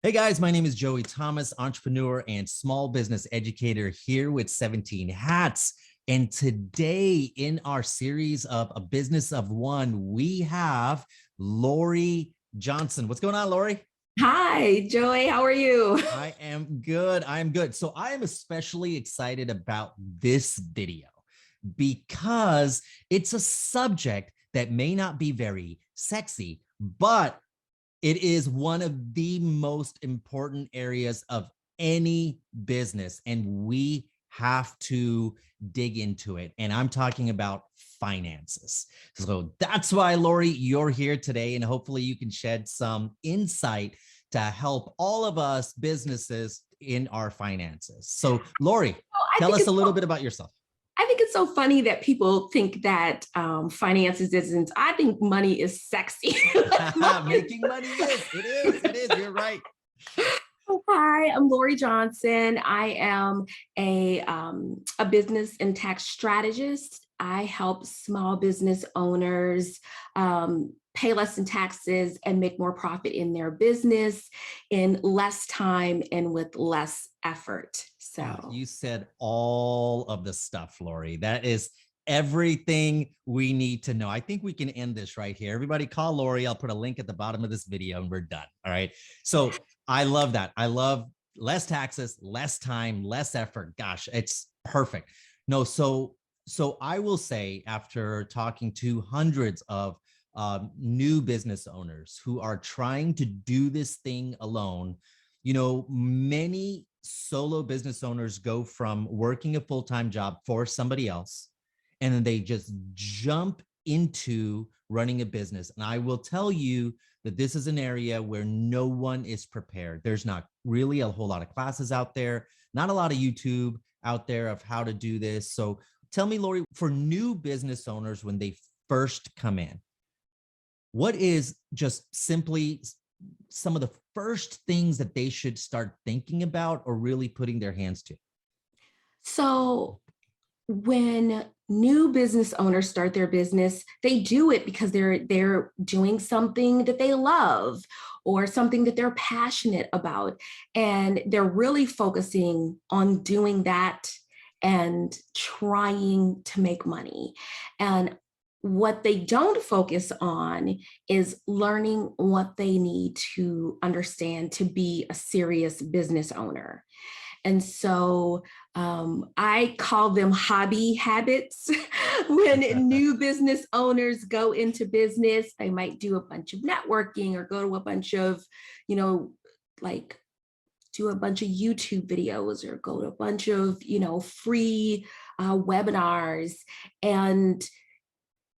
Hey guys, my name is Joey Thomas, entrepreneur and small business educator here with 17 Hats. And today in our series of A Business of One, we have Laurie Johnson. What's going on, Laurie? Hi, Joey. How are you? I am good. I'm good. So I am especially excited about this video because it's a subject that may not be very sexy, but it is one of the most important areas of any business, and we have to dig into it. And I'm talking about finances. So that's why, Laurie, you're here today, and hopefully you can shed some insight to help all of us businesses in our finances. So, Laurie, tell us a little bit about yourself. I think it's so funny that people think that finances isn't. I think money is sexy. Making money is. It is. You're right. Hi, I'm Laurie Johnson. I am a business and tax strategist. I help small business owners pay less in taxes and make more profit in their business in less time and with less effort. So you said all of the stuff, Laurie. That is everything we need to know. I think we can end this right here. Everybody call Laurie. I'll put a link at the bottom of this video and we're done. All right. So I love that. I love less taxes, less time, less effort. Gosh, it's perfect. No, so I will say, after talking to hundreds of new business owners who are trying to do this thing alone, many solo business owners go from working a full-time job for somebody else, and then they just jump into running a business. And I will tell you that this is an area where no one is prepared. There's not really a whole lot of classes out there, not a lot of YouTube out there of how to do this. So tell me, Laurie, for new business owners, when they first come in, what is just simply some of the first things that they should start thinking about or really putting their hands to? So when new business owners start their business, they do it because they're doing something that they love or something that they're passionate about. And they're really focusing on doing that and trying to make money. And what they don't focus on is learning what they need to understand to be a serious business owner. And so I call them hobby habits. When new business owners go into business, they might do a bunch of networking or go to a bunch of, do a bunch of YouTube videos or go to a bunch of, free webinars. And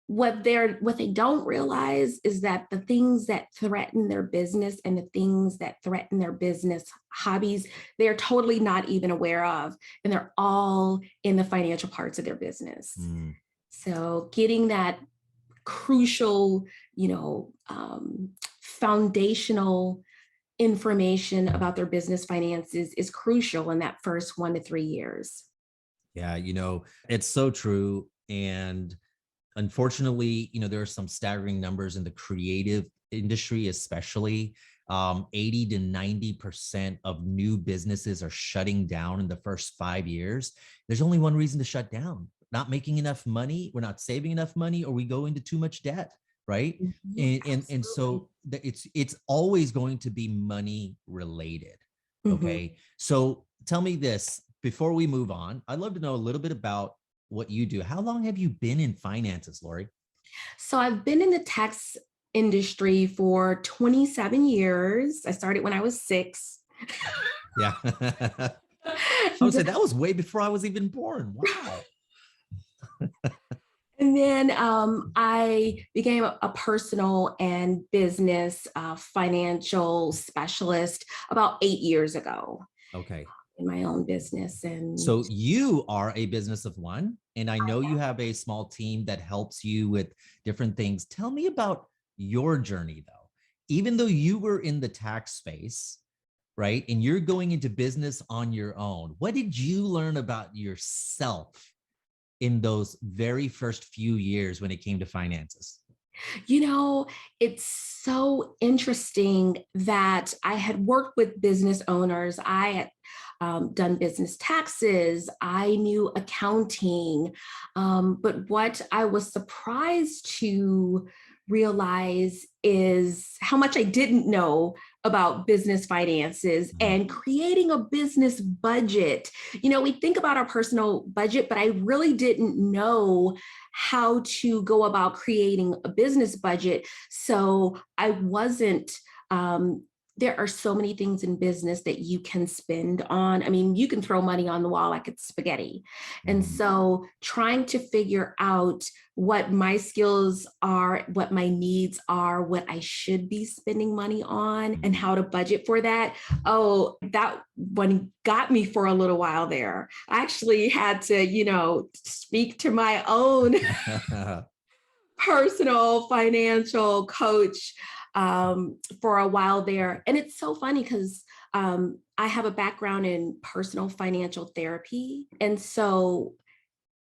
what they don't realize is that the things that threaten their business and the things that threaten their business hobbies, they're totally not even aware of, and they're all in the financial parts of their business. So getting that crucial, foundational information about their business finances is crucial in that first 1 to 3 years. Yeah, it's so true. And unfortunately, there are some staggering numbers in the creative industry, especially 80 to 90% of new businesses are shutting down in the first 5 years. There's only one reason to shut down: not making enough money, we're not saving enough money, or we go into too much debt, right? And so it's always going to be money related. Okay. So tell me this before we move on. I'd love to know a little bit about what you do. How long have you been in finances, Laurie? So I've been in the tax industry for 27 years. I started when I was 6. Yeah. I would say that was way before I was even born. Wow. And then I became a personal and business financial specialist about 8 years ago. Okay. In my own business. And so you are a business of one, and I know you have a small team that helps you with different things. Tell me about your journey though. Even though you were in the tax space, right, and you're going into business on your own, what did you learn about yourself in those very first few years when it came to finances? You know, it's so interesting that I had worked with business owners. I had done business taxes. I knew accounting. But what I was surprised to realize is how much I didn't know about business finances Mhm. and creating a business budget. You know, we think about our personal budget, but I really didn't know how to go about creating a business budget. So I wasn't, um, there are so many things in business that you can spend on. I mean, you can throw money on the wall like it's spaghetti. And Mhm. so trying to figure out what my skills are, what my needs are, what I should be spending money on, and Mhm. how to budget for that. Oh, that one got me for a little while there. I actually had to, speak to my own personal financial coach for a while there. And it's so funny because I have a background in personal financial therapy. And so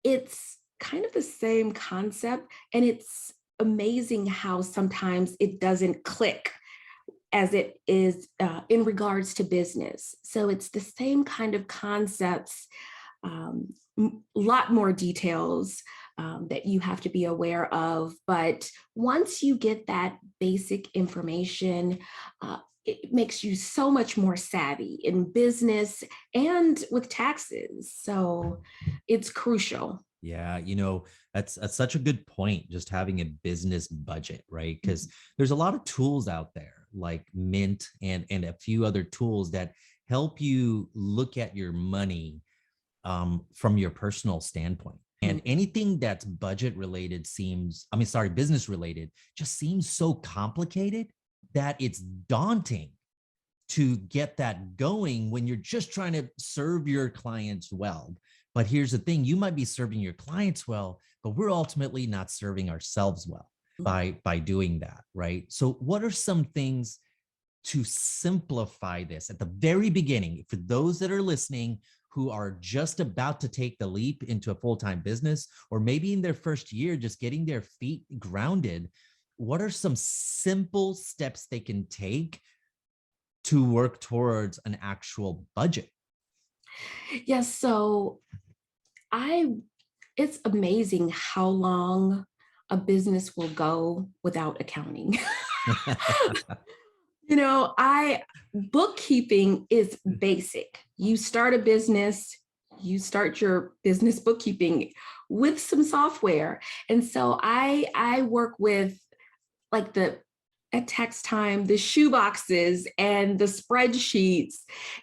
it's kind of the same concept. And it's amazing how sometimes it doesn't click as it is in regards to business. So it's the same kind of concepts, a lot more details that you have to be aware of. But once you get that basic information, it makes you so much more savvy in business and with taxes. So it's crucial. Yeah, that's such a good point, just having a business budget, right? Because there's a lot of tools out there like Mint and a few other tools that help you look at your money from your personal standpoint. And anything that's budget related business related, just seems so complicated that it's daunting to get that going when you're just trying to serve your clients well. But here's the thing, you might be serving your clients well, but we're ultimately not serving ourselves well by doing that, right? So what are some things to simplify this at the very beginning for those that are listening who are just about to take the leap into a full-time business, or maybe in their first year just getting their feet grounded? What are some simple steps they can take to work towards an actual budget? Yes. So I it's amazing how long a business will go without accounting. I bookkeeping is basic. You start a business, you start your business bookkeeping with some software. And so I work with like the at tax time, the shoe boxes and the spreadsheets.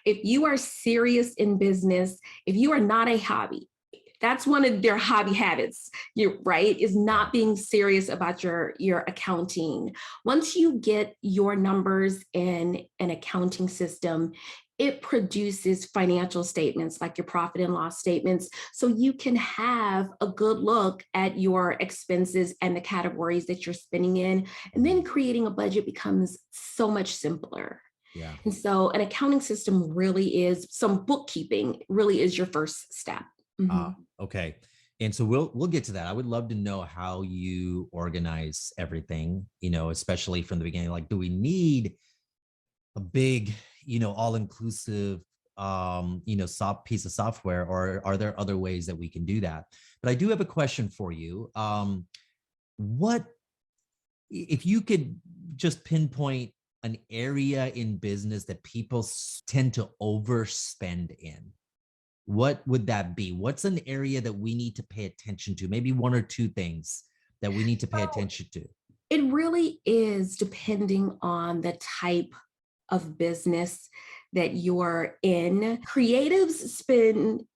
If you are serious in business, if you are not a hobby, that's one of their hobby habits, you right, is Yeah. not being serious about your accounting. Once you get your numbers in an accounting system, it produces financial statements like your profit and loss statements, so you can have a good look at your expenses and the categories that you're spending in. And then creating a budget becomes so much simpler. Yeah. And so an accounting system really is, some bookkeeping really is your first step. Mhm. Okay. And so we'll get to that. I would love to know how you organize everything, especially from the beginning. Like, do we need a big, all-inclusive soft piece of software, or are there other ways that we can do that? But I do have a question for you. What if you could just pinpoint an area in business that people tend to overspend in? What would that be? What's an area that we need to pay attention to? Maybe one or two things that we need to pay So attention to. it really is depending on the type of business that you're in. Creatives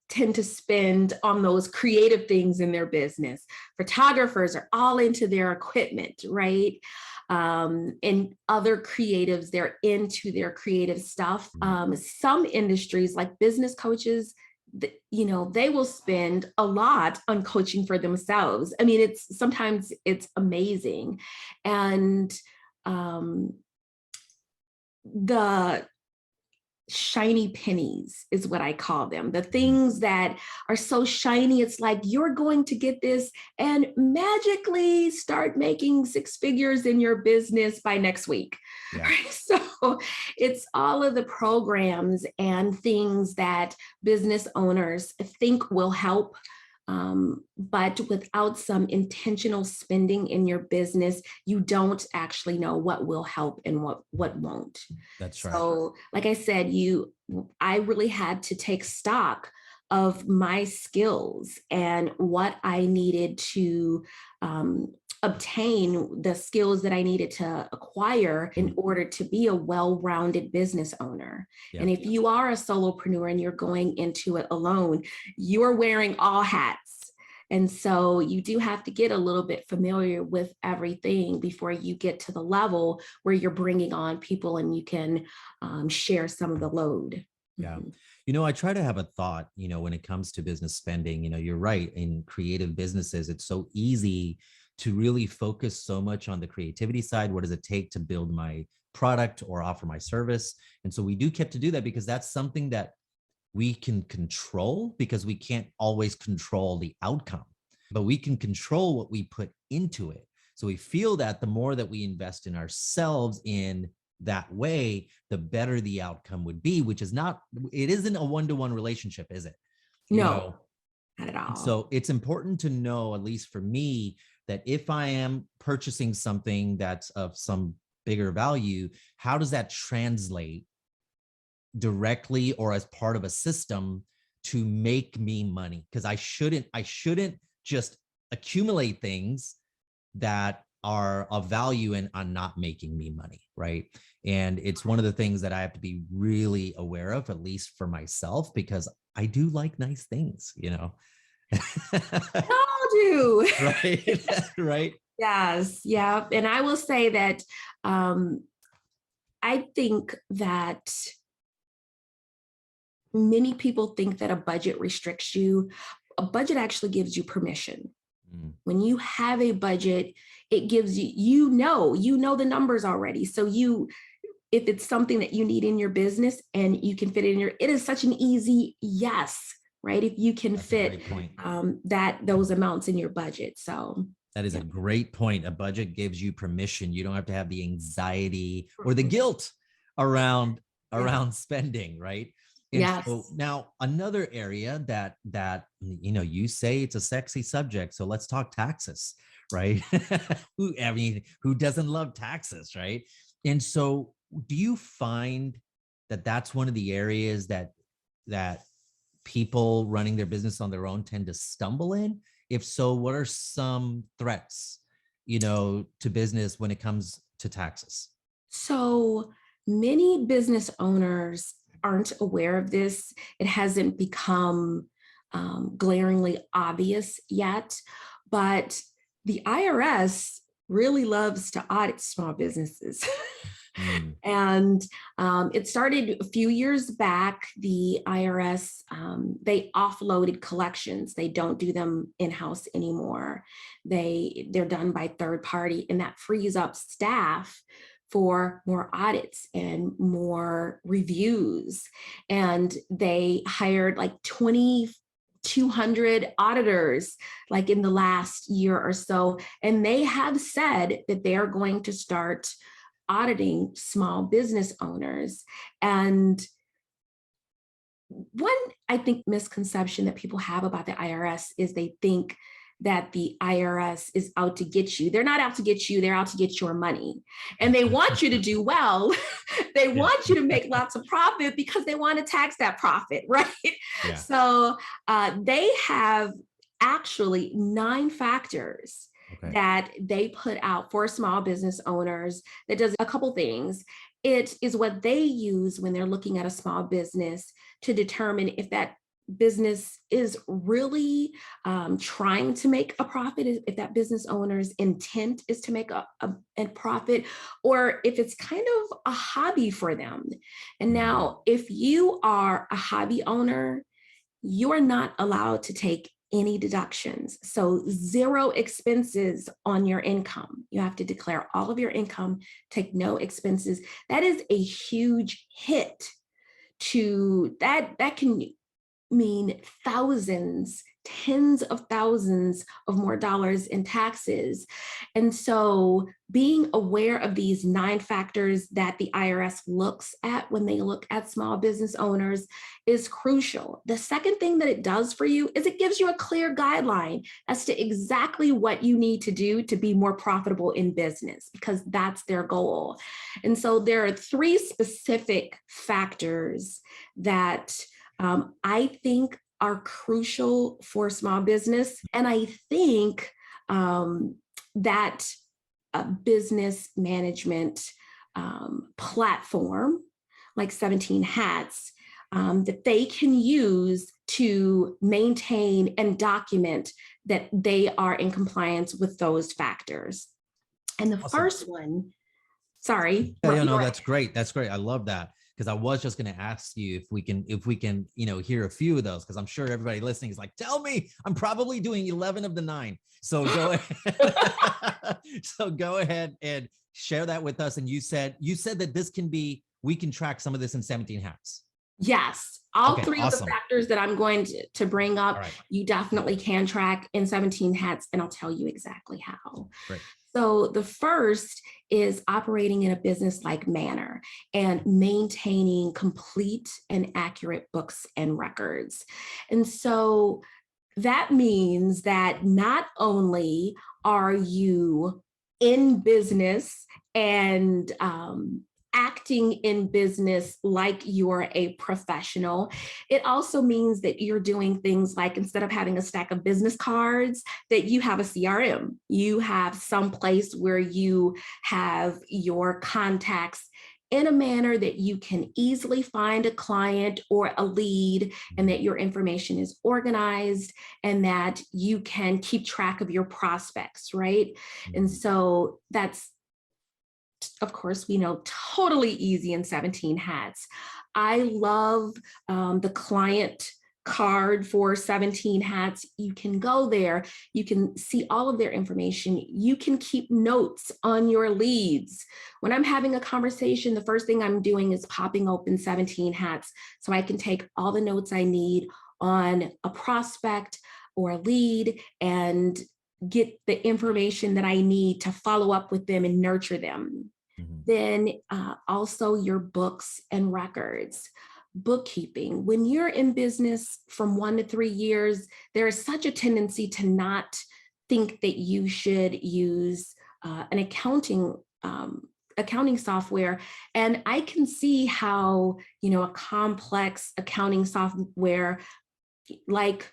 tend to spend on those creative things in their business. Photographers are all into their equipment, right? And other creatives, they're into their creative stuff. Some industries, like business coaches, they will spend a lot on coaching for themselves. I mean, it's amazing. And um, the shiny pennies is what I call them. The things that are so shiny, it's like you're going to get this and magically start making six figures in your business by next week. Yeah. So it's all of the programs and things that business owners think will help. But without some intentional spending in your business, you don't actually know what will help and what won't. That's right. So, like I said, I really had to take stock of my skills and what I needed to obtain, the skills that I needed to acquire in order to be a well-rounded business owner. Yeah. And if you are a solopreneur and you're going into it alone, you're wearing all hats. And so you do have to get a little bit familiar with everything before you get to the level where you're bringing on people and you can share some of the load. Yeah. You know, I try to have a thought, you know, when it comes to business spending. You know, you're right. In creative businesses, it's so easy to really focus so much on the creativity side. What does it take to build my product or offer my service? And so we do keep to do that because that's something that we can control, because we can't always control the outcome, but we can control what we put into it. So we feel that the more that we invest in ourselves in that way, the better the outcome would be, which is not, it isn't a one-to-one relationship, is it? No, not at all. So it's important to know, at least for me, that if I am purchasing something that's of some bigger value, how does that translate directly or as part of a system to make me money? Because I shouldn't just accumulate things that are of value and are not making me money, right? And it's one of the things that I have to be really aware of, at least for myself, because I do like nice things, you know. All do. Right. Right. Yes. Yeah. And I will say that I think that many people think that a budget restricts you. A budget actually gives you permission. When you have a budget, it gives you, you know the numbers already. So if it's something that you need in your business and you can fit it in it is such an easy yes, right? If you can fit those amounts in your budget. So that is a great point. A budget gives you permission. You don't have to have the anxiety or the guilt around spending, right? And so now another area that you know, you say it's a sexy subject, so let's talk taxes, right? Who doesn't love taxes, right? And so do you find that that's one of the areas that people running their business on their own tend to stumble in? If so, what are some threats, you know, to business when it comes to taxes? So many business owners aren't aware of this. It hasn't become glaringly obvious yet, but the IRS really loves to audit small businesses. And it started a few years back. The IRS, they offloaded collections. They don't do them in-house anymore. They're done by third party, and that frees up staff for more audits and more reviews. And they hired like 2,200 auditors like in the last year or so. And they have said that they're going to start auditing small business owners. And one, I think, misconception that people have about the IRS is they think that the IRS is out to get you. They're not out to get you, they're out to get your money. And they want you to do well. They want you to make lots of profit because they want to tax that profit, right? Yeah. So they have actually 9 factors that they put out for small business owners that does a couple things. It is what they use when they're looking at a small business to determine if that business is really trying to make a profit, if that business owner's intent is to make a profit, or if it's kind of a hobby for them. And now, if you are a hobby owner, you are not allowed to take any deductions. So 0 expenses on your income. You have to declare all of your income, take no expenses. That is a huge hit that can mean thousands, tens of thousands of more dollars in taxes. And so being aware of these 9 factors that the IRS looks at when they look at small business owners is crucial. The second thing that it does for you is it gives you a clear guideline as to exactly what you need to do to be more profitable in business, because that's their goal. And so there are 3 specific factors that I think are crucial for small business. And I think that a business management platform like 17 Hats that they can use to maintain and document that they are in compliance with those factors. And the Awesome. first one, sorry. Yeah, no, that's great. That's great. I love that. Because I was just going to ask you if we can, hear a few of those, because I'm sure everybody listening is like, tell me, I'm probably doing 11 of the 9. So go ahead. So go ahead and share that with us. And you said that we can track some of this in 17 Hats. Yes. All okay, 3 awesome. of the factors that I'm going to bring up, right. You definitely can track in 17 Hats, and I'll tell you exactly how. Great. So the first is operating in a business-like manner and maintaining complete and accurate books and records. And so that means that not only are you in business and acting in business like you're a professional, it also means that you're doing things like, instead of having a stack of business cards, that you have a CRM. You have some place where you have your contacts in a manner that you can easily find a client or a lead, and that your information is organized, and that you can keep track of your prospects, right? And so that's, of course, we know, totally easy in 17 Hats. I love the client card for 17 Hats. You can go there, you can see all of their information. You can keep notes on your leads. When I'm having a conversation, the first thing I'm doing is popping open 17 Hats so I can take all the notes I need on a prospect or a lead and get the information that I need to follow up with them and nurture them. Then also your books and records. Bookkeeping. When you're in business from 1 to 3 years, there is such a tendency to not think that you should use an accounting software. And I can see how, a complex accounting software like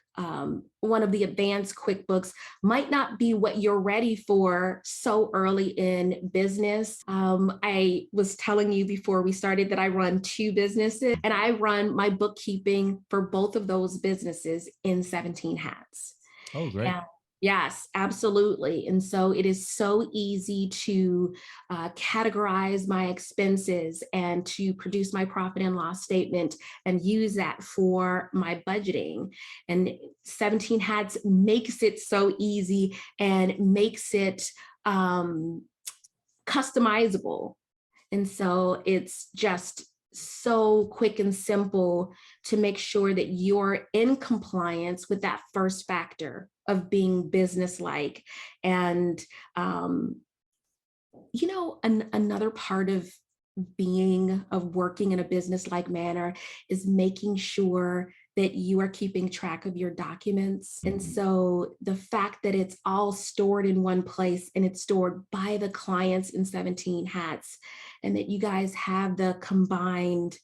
one of the advanced QuickBooks might not be what you're ready for so early in business. I was telling you before we started that I run 2 businesses, and I run my bookkeeping for both of those businesses in 17 Hats. Oh, great. Yes, absolutely. And so it is so easy to categorize my expenses and to produce my profit and loss statement and use that for my budgeting. And 17 Hats makes it so easy and makes it customizable. And so it's just so quick and simple to make sure that you're in compliance with that first factor of being business-like. And, another part of working in a business-like manner is making sure that you are keeping track of your documents. And so the fact that it's all stored in one place and it's stored by the clients in 17 Hats, and that you guys have the combined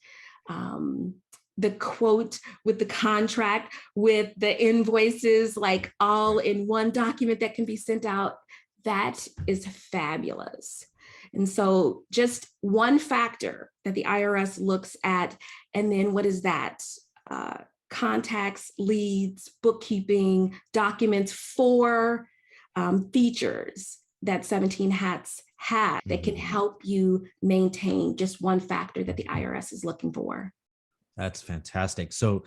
the quote with the contract with the invoices, like all in one document that can be sent out, that is fabulous. And so just one factor that the IRS looks at, and then what is that? Contacts, leads, bookkeeping, documents, 4 features that 17 Hats have that can help you maintain just one factor that the IRS is looking for. That's fantastic. So,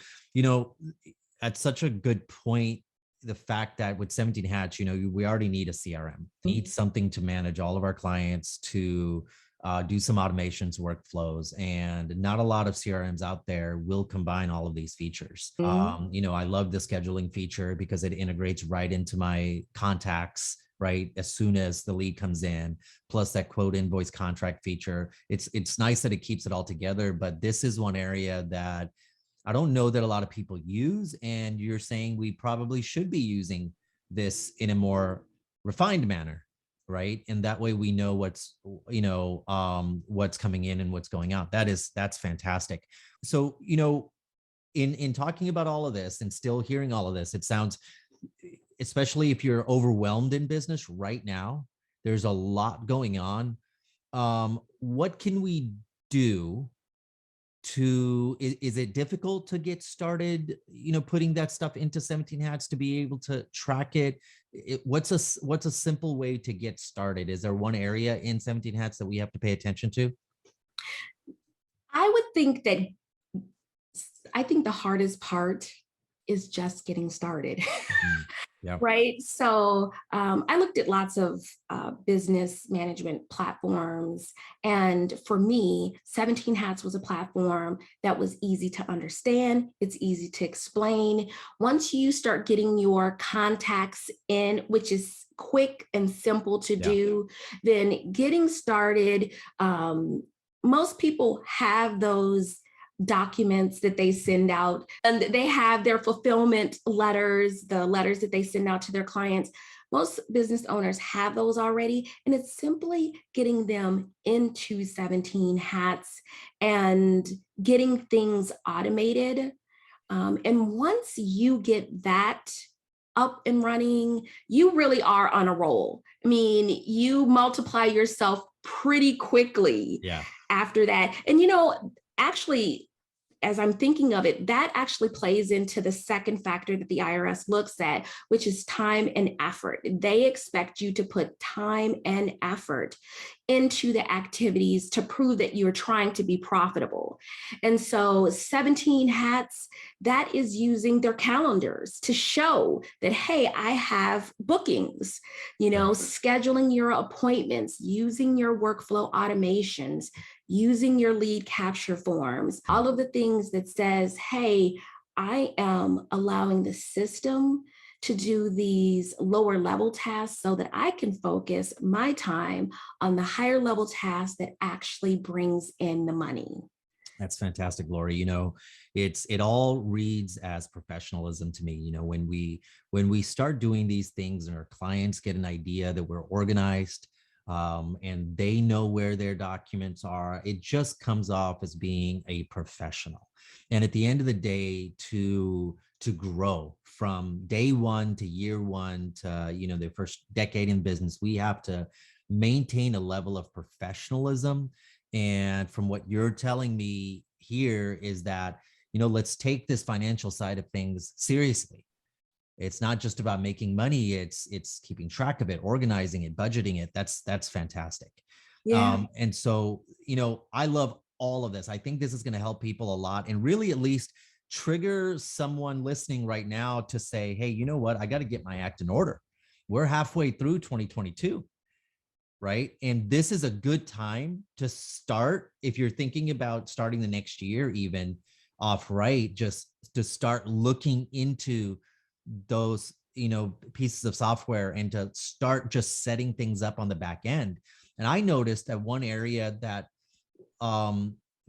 that's such a good point. The fact that with 17 Hats, we already need a CRM, need something to manage all of our clients, to do some automations, workflows, and not a lot of CRMs out there will combine all of these features. You know, I love the scheduling feature because it integrates right into my contacts, right? As soon as the lead comes in, plus that quote invoice contract feature. It's nice that it keeps it all together, but this is one area that I don't know that a lot of people use. And you're saying we probably should be using this in a more refined manner, right? And that way we know what's, you know, what's coming in and what's going out. That's fantastic. So, you know, in talking about all of this and still hearing all of this, it sounds, especially if you're overwhelmed in business right now, there's a lot going on. What can we do to, is it difficult to get started, you know, putting that stuff into 17 hats to be able to track it? What's a simple way to get started? Is there one area in 17 hats that we have to pay attention to? I would think that, I think the hardest part is just getting started. Yeah. Right. So I looked at lots of business management platforms. And for me, 17 Hats was a platform that was easy to understand. It's easy to explain. Once you start getting your contacts in, which is quick and simple to do, then getting started, most people have those documents that they send out, and they have their fulfillment letters, the letters that they send out to their clients. Most business owners have those already, and it's simply getting them into 17 Hats and getting things automated. And once you get that up and running, you really are on a roll. I mean, you multiply yourself pretty quickly after that. And, you know, actually, as I'm thinking of it, that actually plays into the second factor that the IRS looks at, which is time and effort. They expect you to put time and effort into the activities to prove that you're trying to be profitable. And so 17 Hats, that is using their calendars to show that, hey, I have bookings, you know, scheduling your appointments, using your workflow automations, using your lead capture forms, all of the things that says, hey, I am allowing the system to do these lower level tasks so that I can focus my time on the higher level tasks that actually brings in the money. That's fantastic, Laurie. You know, it all reads as professionalism to me. You know, when we start doing these things and our clients get an idea that we're organized, and they know where their documents are, it just comes off as being a professional. And at the end of the day, to grow from day one to year one to, you know, the first decade in business, we have to maintain a level of professionalism. And from what you're telling me here is that, you know, let's take this financial side of things seriously. It's not just about making money. It's keeping track of it, organizing it, budgeting it. That's fantastic. And so, you know, I love all of this. I think this is going to help people a lot and really at least trigger someone listening right now to say, hey, you know what? I got to get my act in order. We're halfway through 2022. Right. And this is a good time to start. If you're thinking about starting the next year, even off, right, just to start looking into those, you know, pieces of software and to start just setting things up on the back end. And I noticed that one area that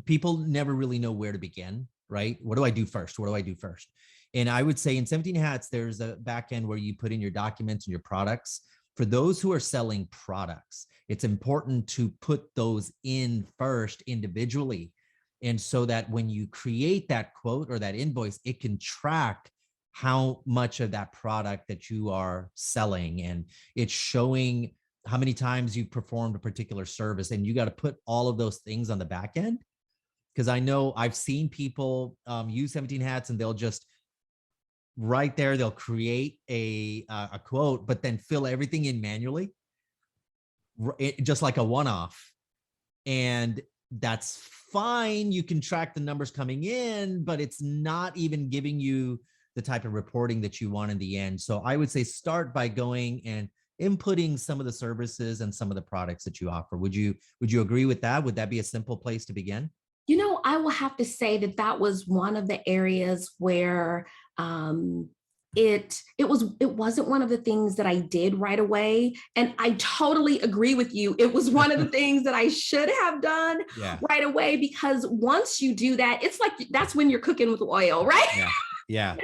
people never really know where to begin, right? What do I do first? What do I do first? And I would say in 17 Hats, there's a back end where you put in your documents and your products. For those who are selling products, it's important to put those in first individually. And so that when you create that quote or that invoice, it can track how much of that product that you are selling. And it's showing how many times you've performed a particular service. And you got to put all of those things on the back end. Because I know I've seen people use 17 Hats and they'll just right there, they'll create a quote, but then fill everything in manually, just like a one-off. And that's fine. You can track the numbers coming in, but it's not even giving you the type of reporting that you want in the end. So I would say start by going and inputting some of the services and some of the products that you offer. Would you agree with that? Would that be a simple place to begin? I will have to say that that was one of the areas where it wasn't one of the things that I did right away. And I totally agree with you. It was one of the things that I should have done right away, because once you do that, it's like that's when you're cooking with oil, right? Yeah.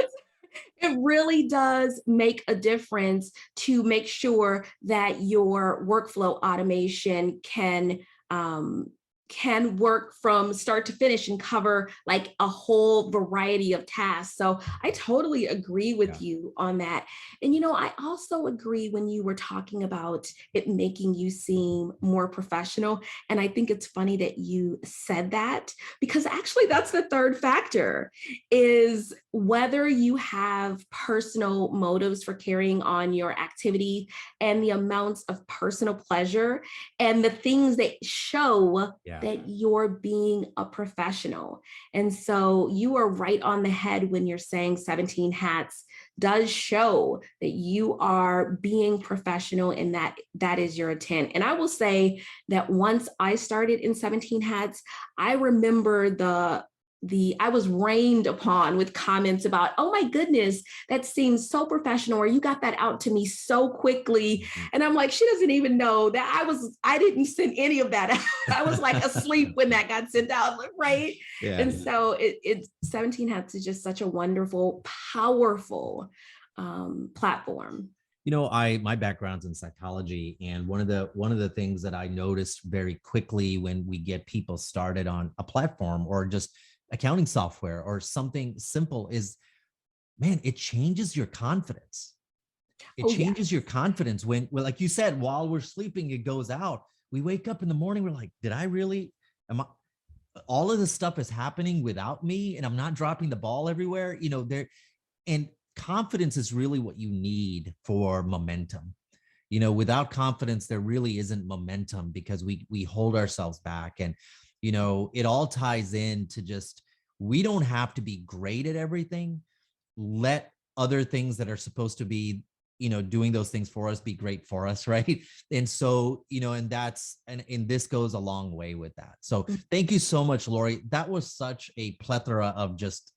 It really does make a difference to make sure that your workflow automation can work from start to finish and cover like a whole variety of tasks. So I totally agree with you on that. And, I also agree when you were talking about it making you seem more professional. And I think it's funny that you said that, because actually that's the third factor, is whether you have personal motives for carrying on your activity and the amounts of personal pleasure and the things that show that you're being a professional. And so you are right on the head when you're saying 17 hats does show that you are being professional, and that is your intent. And I will say that once I started in 17 hats, I remember I was rained upon with comments about, oh my goodness, that seems so professional, or you got that out to me so quickly. And I'm like, she doesn't even know that I didn't send any of that out. I was like asleep when that got sent out, right? Yeah. And so 17 Hats is just such a wonderful, powerful platform. My background's in psychology, and one of the things that I noticed very quickly when we get people started on a platform or just accounting software or something simple is, man, it changes your confidence. It changes your confidence when, like you said, while we're sleeping, it goes out. We wake up in the morning, we're like, all of this stuff is happening without me, and I'm not dropping the ball everywhere, and confidence is really what you need for momentum. Without confidence, there really isn't momentum, because we hold ourselves back. And it all ties in to just, we don't have to be great at everything. Let other things that are supposed to be, doing those things for us be great for us, right? And so, and this goes a long way with that. So thank you so much, Laurie. That was such a plethora of just,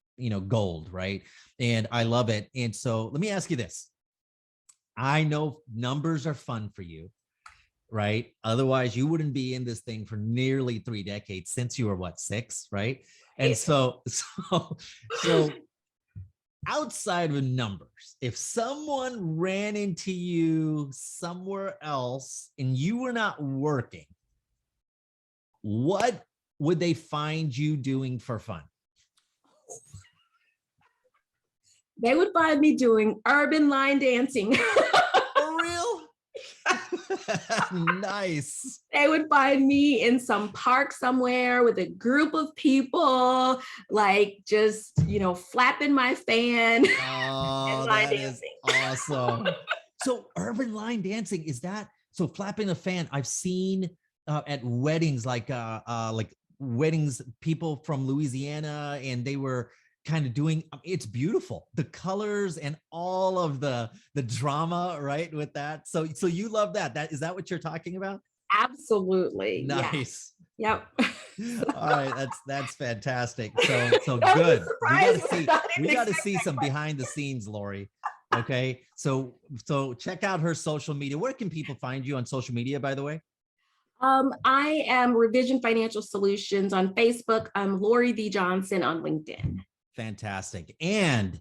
gold, right? And I love it. And so let me ask you this. I know numbers are fun for you, right? Otherwise, you wouldn't be in this thing for nearly 3 decades, since you were 6, right? And so outside of numbers, if someone ran into you somewhere else and you were not working, what would they find you doing for fun? They would find me doing urban line dancing. For real? Nice. They would find me in some park somewhere with a group of people, like just, flapping my fan. Oh, that is awesome. So urban line dancing, is that, so flapping a fan, I've seen at weddings, like weddings, people from Louisiana, and they were kind of doing, it's beautiful, the colors and all of the drama, right, with that. So you love that. Is that what you're talking about? Absolutely. Nice. Yeah. Yep. All right, that's fantastic. So good. We got to see some behind the scenes, Laurie. Okay. So check out her social media. Where can people find you on social media, by the way? I am Revision Financial Solutions on Facebook. I'm Laurie V. Johnson on LinkedIn. Fantastic. And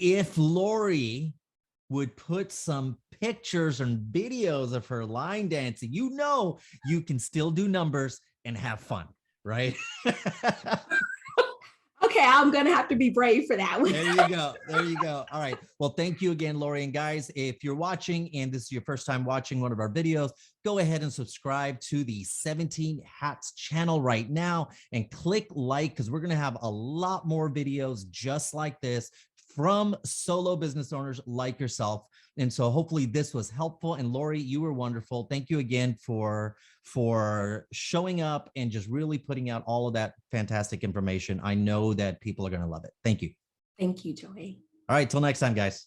if Laurie would put some pictures and videos of her line dancing, you can still do numbers and have fun, right? Okay, I'm going to have to be brave for that one. There you go. All right. Well, thank you again, Laurie. And guys, if you're watching and this is your first time watching one of our videos, go ahead and subscribe to the 17 Hats channel right now and click like, because we're going to have a lot more videos just like this from solo business owners like yourself. And so hopefully this was helpful. And Laurie, you were wonderful. Thank you again for showing up and just really putting out all of that fantastic information. I know that people are going to love it. Thank you. Thank you, Joey. All right. Till next time, guys.